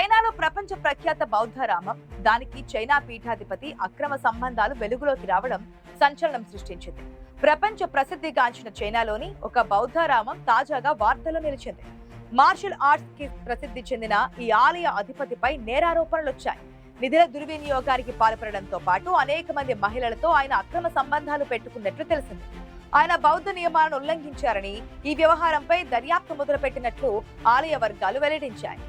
చైనాలో ప్రపంచ ప్రఖ్యాత బౌద్ధరామం, దానికి చైనా పీఠాధిపతి అక్రమ సంబంధాలు వెలుగులోకి రావడం సంచలనం సృష్టించింది. ప్రపంచ ప్రసిద్ధిగాంచిన చైనాలోని ఒక బౌద్ధరామం తాజాగా వార్తల్లో నిలిచింది. మార్షల్ ఆర్ట్స్ కి ప్రసిద్ధి చెందిన ఈ ఆలయ అధిపతిపై నేరారోపణలొచ్చాయి. నిధుల దుర్వినియోగానికి పాల్పడడంతో పాటు అనేక మంది మహిళలతో ఆయన అక్రమ సంబంధాలు పెట్టుకున్నట్లు తెలిసింది. ఆయన బౌద్ధ నియమాలను ఉల్లంఘించారని, ఈ వ్యవహారంపై దర్యాప్తు మొదలుపెట్టినట్లు ఆలయ వర్గాలు వెల్లడించాయి.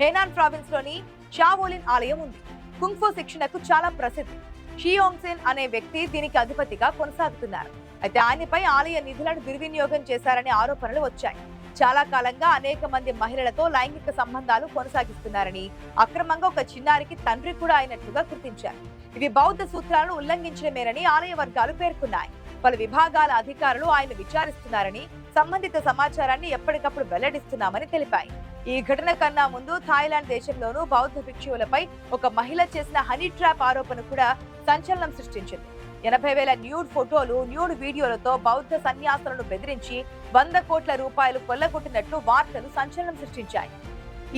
హెనాన్ ప్రావిన్స్ లోని షావోలిన్ ఆలయం ఉంది. కుంగ్ఫు శిక్షణకు చాలా ప్రసిద్ధి. షియోంగ్సెన్ అనే వ్యక్తి దీనికి అధిపతిగా కొనసాగుతున్నారు. అయితే ఆయనపై ఆలయ నిధులను దుర్వినియోగం చేశారనే ఆరోపణలు వచ్చాయి. చాలా కాలంగా అనేక మంది మహిళలతో లైంగిక సంబంధాలు కొనసాగిస్తున్నారని, అక్రమంగా ఒక చిన్నారికి తండ్రి కూడా అయినట్లుగా గుర్తించారు. ఇవి బౌద్ధ సూత్రాలను ఉల్లంఘించడమేనని ఆలయ వర్గాలు పేర్కొన్నాయి. పలు విభాగాల అధికారులు ఆయన విచారిస్తున్నారని, సంబంధిత సమాచారాన్ని ఎప్పటికప్పుడు వెల్లడిస్తున్నామని తెలిపాయి. ఈ ఘటన కన్నా ముందు థాయిలాండ్ దేశంలోనూ బౌద్ధ భిక్షువులపై ఒక మహిళ చేసిన హనీ ట్రాప్ ఆరోపణ కూడా సంచలనం సృష్టించింది. 80,000 న్యూడ్ ఫోటోలు, న్యూడ్ వీడియోలతో బౌద్ధ సన్యాసులను బెదిరించి 100 కోట్ల రూపాయలు కొల్లగొట్టినట్లు వార్తలు సంచలనం సృష్టించాయి.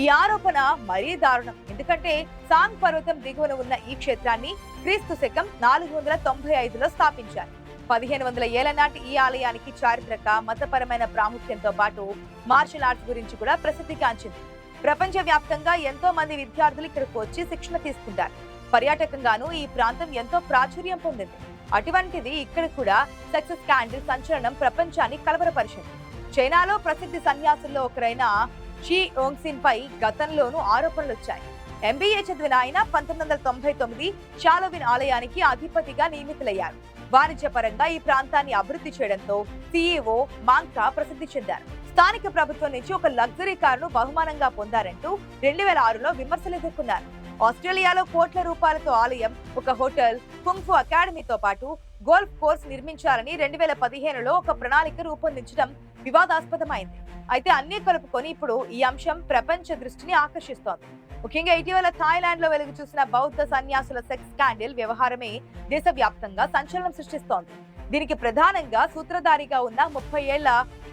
ఈ ఆరోపణ మరీ దారుణం. ఎందుకంటే సాంగ్ పర్వతం దిగువన ఉన్న ఈ క్షేత్రాన్ని క్రీస్తు శకం 495లో స్థాపించారు. 1500 ఏళ్ల నాటి ఈ ఆలయానికి చారిత్రక, మతపరమైన ప్రాముఖ్యంతో పాటు మార్షల్ ఆర్ట్స్ గురించి కూడా ప్రసిద్ధిగాంచింది. ప్రపంచ వ్యాప్తంగా ఎంతో మంది విద్యార్థులు ఇక్కడికి వచ్చి శిక్షణ తీసుకుంటారు. పర్యాటకంగానూ ఈ ప్రాంతం ఎంతో ప్రాచుర్యం పొందింది. అటువంటిది ఇక్కడ కూడా సెక్స్ స్కాండల్ సంచలనం ప్రపంచాన్ని కలవరపరిచింది. చైనాలో ప్రసిద్ధి సన్యాసుల్లో ఒకరైన షీ ఓంగ్సిన్ పై గతంలోనూ ఆరోపణలు వచ్చాయి. MBA చదివిన ఆయన 1999 షాలోవిన్ ఆలయానికి అధిపతిగా నియమితులయ్యారు. వాణిజ్యపరంగా ఈ ప్రాంతాన్ని అభివృద్ధి చేయడంతో CEO మాంగ్కా ప్రసిద్ధి చెందారు. స్థానిక ప్రభుత్వం నుంచి ఒక లగ్జరీ కారును బహుమానంగా పొందారంటూ 2006లో విమర్శలు ఎదుర్కొన్నారు. ఆస్ట్రేలియాలో కోట్ల రూపాయలతో ఆలయం, ఒక హోటల్, కుంగ్ఫు అకాడమీతో పాటు గోల్ఫ్ కోర్స్ నిర్మించాలని 2015లో ఒక ప్రణాళిక రూపొందించడం వివాదాస్పదమైంది. అయితే అన్ని కలుపుకొని ఇప్పుడు ఈ అంశం ప్రపంచ దృష్టిని ఆకర్షిస్తోంది. ముఖ్యంగా ఇటీవల థాయిలాండ్ లో వెలుగు చూసిన బౌద్ధ సన్యాసుల సెక్స్ స్కాండల్ వ్యవహారమే దేశవ్యాప్తంగా సంచలనం సృష్టిస్తోంది. దీనికి ప్రధానంగా సూత్రధారిగా ఉన్న 30 ఏళ్ల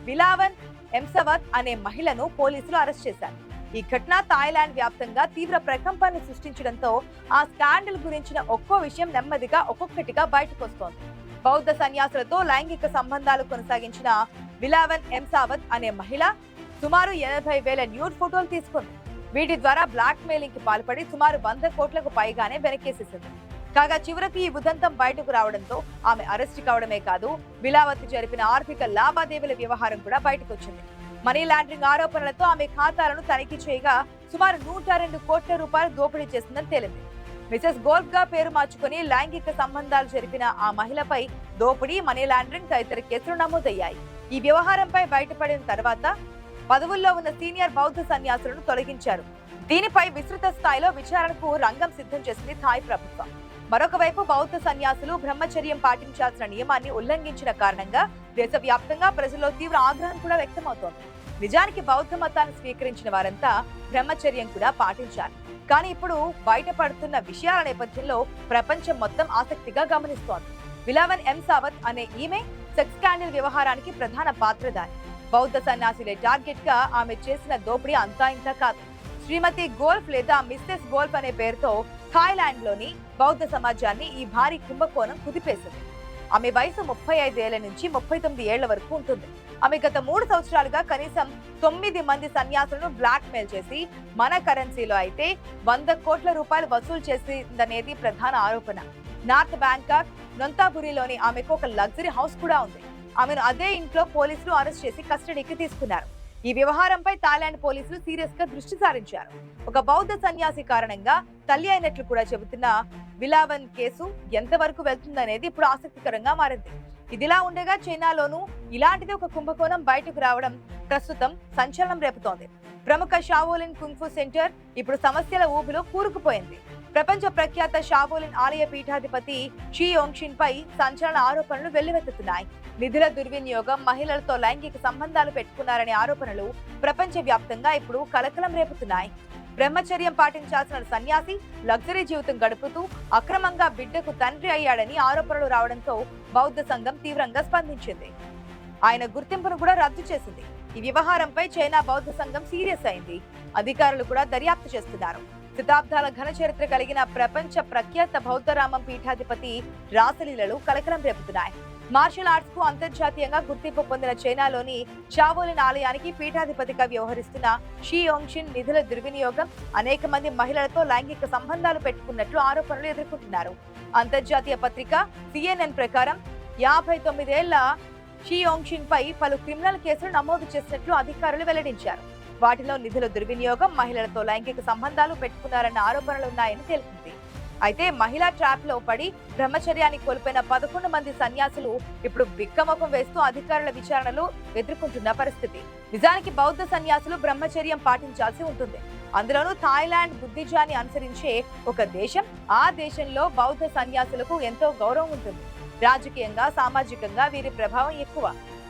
విలావన్ ఎంసవత్ అనే మహిళను పోలీసులు అరెస్ట్ చేశారు. ఈ ఘటన థాయిలాండ్ వ్యాప్తంగా తీవ్ర ప్రకంపనలు సృష్టించడంతో ఆ స్కాండల్ గురించిన ఒక్కో విషయం నెమ్మదిగా ఒక్కొక్కటిగా బయటకొస్తోంది. బౌద్ధ సన్యాసులతో లైంగిక సంబంధాలు కొనసాగించిన విలావన్ ఎంసావత్ అనే మహిళ సుమారు 80,000 న్యూడ్ ఫోటోలు తీసుకుంది. వీటి ద్వారా బ్లాక్ మెయిలింగ్ కి పాల్పడి సుమారు 100 కోట్లకు పైగానే వెనకేసేసింది. కాగా చివరకు ఈ ఉదంతం బయటకు రావడంతో ఆమె అరెస్ట్ కావడమే కాదు, విలావత్ జరిపిన ఆర్థిక లావాదేవీల వ్యవహారం కూడా బయటకొచ్చింది. మనీ లాండరింగ్ ఆరోపణలతో ఆమె ఖాతాలను తనిఖీ చేయగా సుమారు 102 కోట్ల రూపాయలు దోపిడీ చేసిందని తేలింది. మిసెస్ గోల్ఫ్ గా పేరు మార్చుకుని లైంగిక సంబంధాలు జరిపిన ఆ మహిళపై దోపిడీ, మనీ లాండరింగ్ తదితర కేసులు నమోదయ్యాయి. ఈ వ్యవహారంపై బయటపడిన తర్వాత పదవుల్లో ఉన్న సీనియర్ బౌద్ధ సన్యాసులను తొలగించారు. దీనిపై విస్తృత స్థాయిలో విచారణకు రంగం సిద్ధం చేసింది థాయ్ ప్రభుత్వం. మరొక వైపు బౌద్ధ సన్యాసులు బ్రహ్మచర్యం పాటించాల్సిన నియమాన్ని ఉల్లంఘించిన కారణంగా దేశవ్యాప్తంగా ప్రజల్లో తీవ్ర ఆగ్రహం కూడా వ్యక్తమవుతోంది. నిజానికి బౌద్ధ మతాన్ని స్వీకరించిన వారంతా బ్రహ్మచర్యం కూడా పాటించాలి. కానీ ఇప్పుడు బయటపడుతున్న విషయాల నేపథ్యంలో ప్రపంచం మొత్తం ఆసక్తిగా గమనిస్తోంది. విలావన్ ఎంసావత్ అనే ఈమె సెక్స్ స్కాండల్ వ్యవహారానికి ప్రధాన పాత్రధారి. బౌద్ధ సన్యాసులే టార్గెట్ గా ఆమె చేసిన దోపిడీ అంతా ఇంతా కాదు. శ్రీమతి గోల్ఫ్ లేదా మిస్సెస్ గోల్ఫ్ అనే పేరుతో థాయిలాండ్ లోని బౌద్ధ సమాజాన్ని ఈ భారీ కుంభకోణం కుదిపేసింది. ఆమె వయసు 35 ఏళ్ల నుంచి 39 ఏళ్ల వరకు ఉంటుంది. ఆమె గత 3 సంవత్సరాలుగా కనీసం 9 మంది సన్యాసులను బ్లాక్ మెయిల్ చేసి మన కరెన్సీలో అయితే 100 కోట్ల రూపాయలు వసూలు చేసిందనేది ప్రధాన ఆరోపణ. నార్త్ బ్యాంకాక్ నొంతాబురిలోని ఆమెకు ఒక లగ్జరీ హౌస్ కూడా ఉంది. ఆమెను అదే ఇంట్లో పోలీసులు అరెస్ట్ చేసి కస్టడీకి తీసుకున్నారు. ఈ వ్యవహారంపై థాయిలాండ్ పోలీసులు సీరియస్ గా దృష్టి సారించారు. ఒక బౌద్ధ సన్యాసి కారణంగా తల్లి అయినట్లు కూడా చెబుతున్న విలావన్ కేసు ఎంతవరకు వెళ్తుందనేది ఇప్పుడు ఆసక్తికరంగా మారింది. ఇదిలా ఉండగా చైనాలోనూ ఇలాంటిది ఒక కుంభకోణం బయటకు రావడం ప్రస్తుతం సంచలనం రేపుతోంది. ప్రముఖ షావోలిన్ కుంగ్ఫు సెంటర్ ఇప్పుడు సమస్యల ఊబిలో కూరుకుపోయింది. ప్రపంచ ప్రఖ్యాత షావోలిన్ ఆలయ పీఠాధిపతి షీ ఓంగ్షిన్ పై సంచలన ఆరోపణలు వెల్లువెత్తుతున్నాయి. నిధుల దుర్వినియోగం, మహిళలతో లైంగిక సంబంధాలు పెట్టుకున్నారనే ఆరోపణలు ప్రపంచ వ్యాప్తంగా ఇప్పుడు కలకలం రేపుతున్నాయి. బ్రహ్మచర్యం పాటించాల్సిన సన్యాసి లగ్జరీ జీవితం గడుపుతూ అక్రమంగా బిడ్డకు తండ్రి అయ్యాడని ఆరోపణలు రావడంతో బౌద్ధ సంఘం తీవ్రంగా స్పందించింది. ఆయన గుర్తింపును కూడా రద్దు చేసింది. ఈ వ్యవహారంపై చైనా బౌద్ధ సంఘం సీరియస్ అయింది. అధికారులు కూడా దర్యాప్తు చేస్తున్నారు. శతాబ్దాల ఘన చరిత్ర కలిగిన ప్రపంచ ప్రఖ్యాత బౌద్ధరామం పీఠాధిపతి రాసలీలలు కలకలం రేపుతున్నాయి. మార్షల్ ఆర్ట్స్ కు అంతర్జాతీయంగా గుర్తింపు పొందిన చైనాలోని చావోలిన్ ఆలయానికి పీఠాధిపతిగా వ్యవహరిస్తున్న షీ యోంగ్షిన్ నిధుల దుర్వినియోగం, అనేక మంది మహిళలతో లైంగిక సంబంధాలు పెట్టుకున్నట్లు ఆరోపణలు ఎదుర్కొంటున్నారు. అంతర్జాతీయ పత్రిక CNN ప్రకారం 59 ఏళ్ల షీ యోంగ్షిన్ పై పలు క్రిమినల్ కేసులు నమోదు చేసినట్లు అధికారులు వెల్లడించారు. వాటిలో నిధుల దుర్వినియోగం, మహిళలతో లైంగిక సంబంధాలు పెట్టుకున్నారన్న ఆరోపణలు ఉన్నాయని తెలిపింది. అయితే మహిళా ట్రాప్ లో పడి బ్రహ్మచర్యాన్ని కోల్పోయిన 11 మంది సన్యాసులు ఇప్పుడు బిక్కమొఖం వేస్తూ అధికారుల విచారణలు ఎదుర్కొంటున్న పరిస్థితి. నిజానికి బౌద్ధ సన్యాసులు బ్రహ్మచర్యం పాటించాల్సి ఉంటుంది. అందులోనూ థాయిలాండ్ బుద్ధిజాన్ని అనుసరించే ఒక దేశం. ఆ దేశంలో బౌద్ధ సన్యాసులకు ఎంతో గౌరవం ఉంటుంది. రాజకీయంగా, సామాజికంగా వీరి ప్రభావం ఎక్కువ.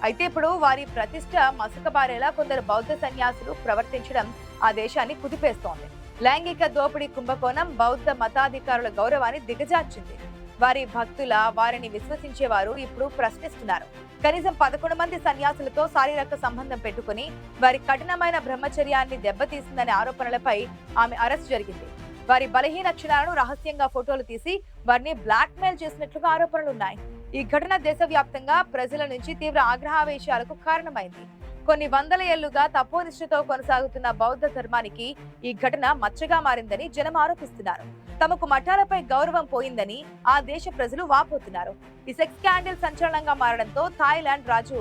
అయితే ఇప్పుడు వారి ప్రతిష్ట మసకబారేలా కొందరు బౌద్ధ సన్యాసులు ప్రవర్తించడం ఆ దేశాన్ని కుదిపేస్తోంది. లైంగిక దోపిడీ కుంభకోణం బౌద్ధ మతాధికారుల గౌరవాన్ని దిగజార్చింది. వారి భక్తుల, వారిని విశ్వసించేవారు ఇప్పుడు ప్రశ్నిస్తున్నారు. కనీసం 11 మంది సన్యాసులతో శారీరక సంబంధం పెట్టుకుని వారి కఠినమైన బ్రహ్మచర్యాన్ని దెబ్బతీసిందనే ఆరోపణలపై ఆమె అరెస్ట్ జరిగింది. వారి బలహీన క్షణాలను రహస్యంగా ఫోటోలు తీసి వారిని బ్లాక్ మెయిల్ చేసినట్లుగా ఆరోపణలున్నాయి. ఈ ఘటన దేశవ్యాప్తంగా ప్రజల నుంచి తీవ్ర ఆగ్రహావేశాలకు కారణమైంది. కొన్ని వందల ఏళ్లుగా తపోనిష్టతో కొనసాగుతున్న బౌద్ధ ధర్మానికి ఈ ఘటన మచ్చగా మారిందని జనం ఆరోపిస్తున్నారు. తమకు మఠాలపై గౌరవం పోయిందని ఆ దేశ ప్రజలు వాపోతున్నారు. ఈ సెక్స్ స్కాండల్ సంచలనంగా మారడంతో థాయిలాండ్ రాజు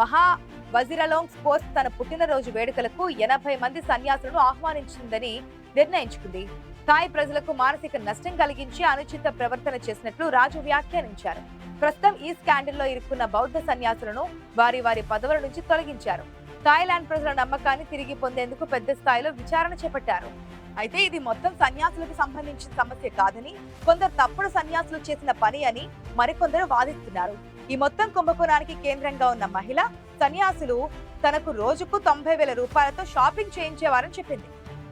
మహా వజిరలోంగ్ స్పోర్ట్స్ తన పుట్టినరోజు వేడుకలకు 80 మంది సన్యాసులను ఆహ్వానించిందని నిర్ణయించుకుంది. థాయ్ ప్రజలకు మానసిక నష్టం కలిగించి అనుచిత ప్రవర్తన చేసినట్లు రాజు వ్యాఖ్యానించారు. ప్రస్తుతం ఈ స్కాండల్లో ఇరుక్కున్న బౌద్ధ సన్యాసులను వారి పదవుల నుంచి తొలగించారు. థాయిలాండ్ ప్రజల నమ్మకాన్ని తిరిగి పొందేందుకు పెద్ద స్థాయిలో విచారణ చేపట్టారు. అయితే ఇది మొత్తం సన్యాసులకు సంబంధించిన సమస్య కాదని, కొందరు తప్పుడు సన్యాసులు చేసిన పని అని మరికొందరు వాదిస్తున్నారు. ఈ మొత్తం కుంభకోణానికి కేంద్రంగా ఉన్న మహిళ సన్యాసులు తనకు రోజుకు 90,000 రూపాయలతో షాపింగ్ చేయించేవారని చెప్పింది.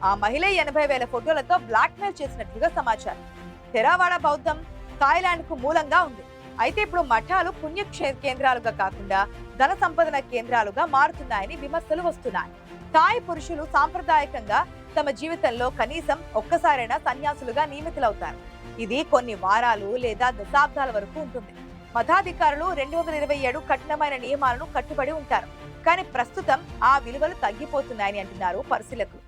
ఆ మహిళ 80,000 ఫోటోలతో బ్లాక్ మెయిల్ చేసినట్లుగా సమాచారం. థెరావాడ బౌద్ధం థాయిలాండ్ కు మూలంగా ఉంది. అయితే ఇప్పుడు మఠాలు పుణ్య కేంద్రాలుగా కాకుండా ధన సంపదన కేంద్రాలుగా మారుతున్నాయని విమర్శలు వస్తున్నాయి. థాయ్ పురుషులు సాంప్రదాయకంగా తమ జీవితంలో కనీసం ఒక్కసారైనా సన్యాసులుగా నియమితులవుతారు. ఇది కొన్ని వారాలు లేదా దశాబ్దాల వరకు ఉంటుంది. మతాధికారులు 227 కఠినమైన నియమాలను కట్టుబడి ఉంటారు. కానీ ప్రస్తుతం ఆ విలువలు తగ్గిపోతున్నాయని అంటున్నారు పరిశీలకులు.